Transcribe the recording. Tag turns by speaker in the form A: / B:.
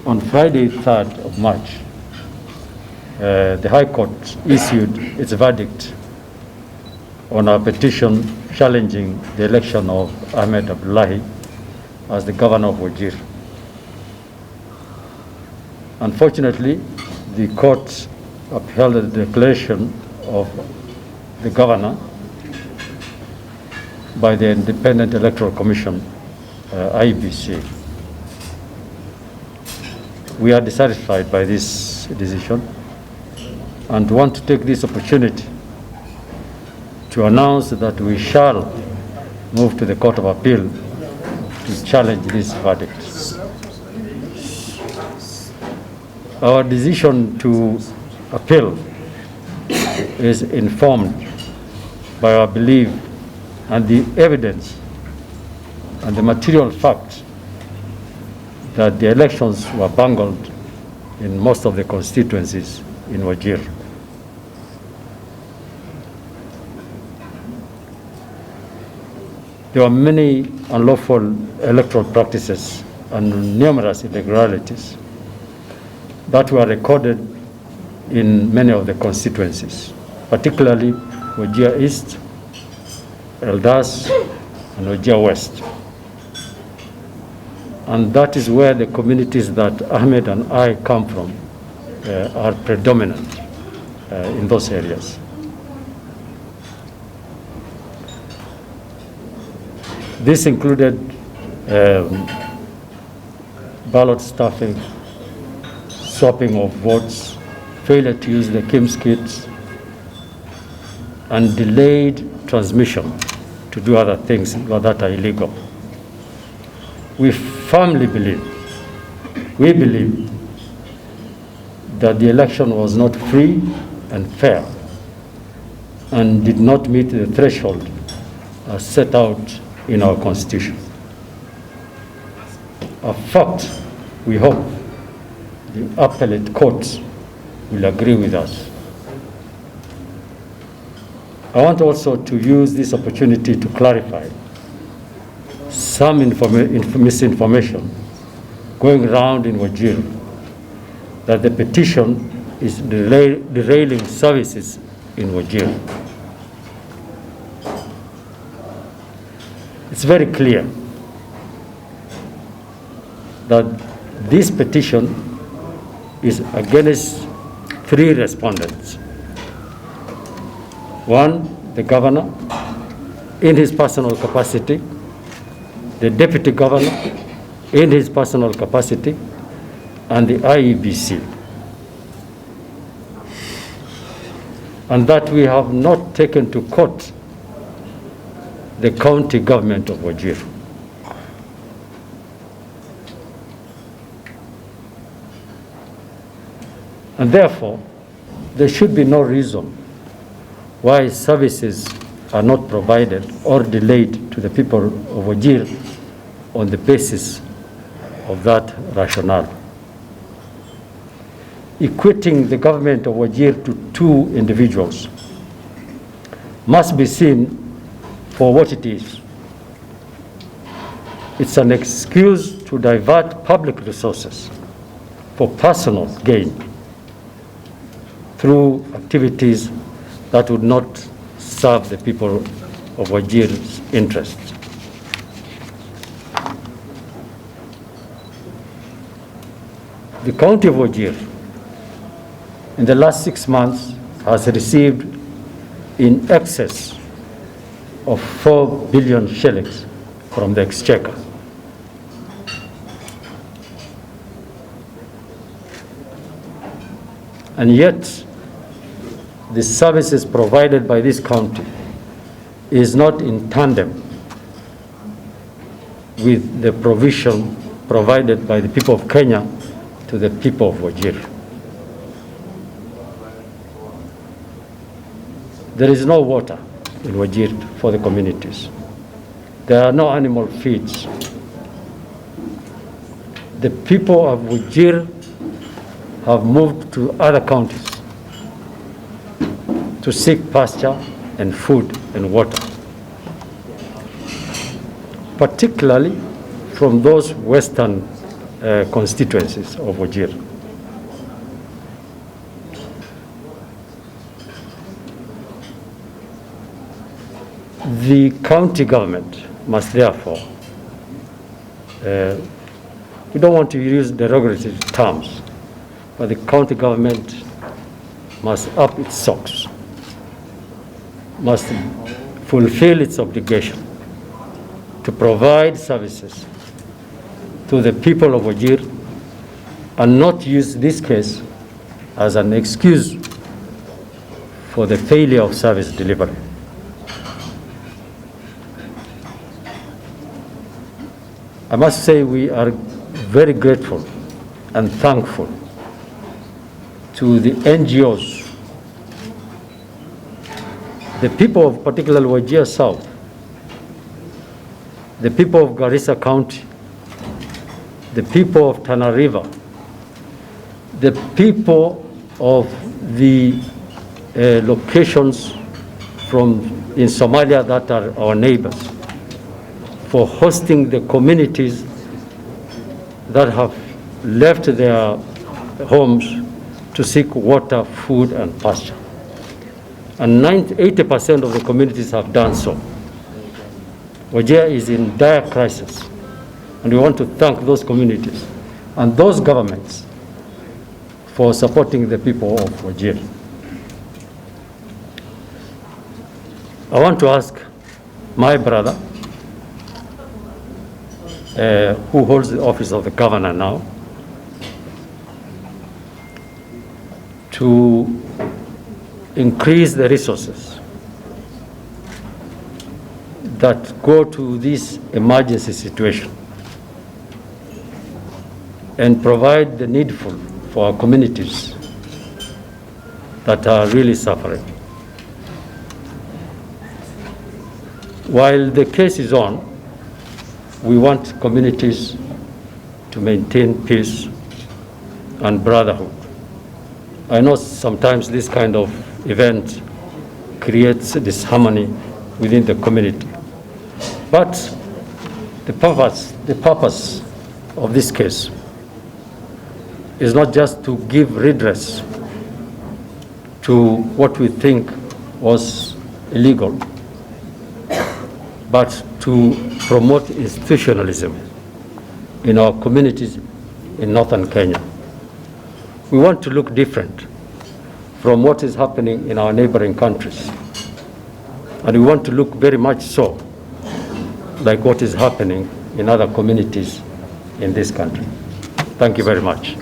A: On Friday, 3rd of March, the High Court issued its verdict on our petition challenging the election of Ahmed Abdullahi as the governor of Wajir. Unfortunately, the court upheld the declaration of the governor by the Independent Electoral Commission, IEBC. We are dissatisfied by this decision and want to take this opportunity to announce that we shall move to the Court of Appeal to challenge this verdict. Our decision to appeal is informed by our belief and the evidence and the material fact that the elections were bungled in most of the constituencies in Wajir. There were many unlawful electoral practices and numerous irregularities that were recorded in many of the constituencies, particularly Wajir East, Eldas, and Wajir West. And that is where the communities that Ahmed and I come from are predominant in those areas. This included ballot stuffing, swapping of votes, failure to use the KIMS kits, and delayed transmission to do other things that are illegal. We firmly believe that the election was not free and fair and did not meet the threshold as set out in our Constitution. A fact we hope the appellate courts will agree with us. I want also to use this opportunity to clarify some misinformation going around in Wajir that the petition is derailing services in Wajir. It's very clear that this petition is against three respondents. One, the governor in his personal capacity, the deputy governor in his personal capacity, and the IEBC. And that we have not taken to court the county government of Wajir. And therefore, there should be no reason why services are not provided or delayed to the people of Wajir on the basis of that rationale. Equating the government of Wajir to two individuals must be seen for what it is. It's an excuse to divert public resources for personal gain through activities that would not serve the people of Wajir's interests. The county of Wajir in the last 6 months has received in excess of 4 billion shillings from the exchequer. And yet, the services provided by this county is not in tandem with the provision provided by the people of Kenya to the people of Wajir. There is no water in Wajir for the communities. There are no animal feeds. The people of Wajir have moved to other counties to seek pasture and food and water, particularly from those western constituencies of Wajir. The county government must therefore, we don't want to use derogatory terms, but the county government must up its socks, must fulfill its obligation to provide services to the people of Wajir and not use this case as an excuse for the failure of service delivery. I must say we are very grateful and thankful to the NGOs, the people of particularly Wajir South, the people of Garissa County, the people of Tana River, the people of the locations in Somalia that are our neighbors, for hosting the communities that have left their homes to seek water, food, and pasture. And 80% of the communities have done so. Wajir is in dire crisis, and we want to thank those communities and those governments for supporting the people of Wajir. I want to ask my brother, who holds the office of the governor now, to increase the resources that go to this emergency situation and provide the needful for our communities that are really suffering. While the case is on, we want communities to maintain peace and brotherhood. I know sometimes this kind of event creates disharmony within the community. But the purpose of this case is not just to give redress to what we think was illegal, but to promote institutionalism in our communities in northern Kenya. We want to look different from what is happening in our neighboring countries. And we want to look very much so like what is happening in other communities in this country. Thank you very much.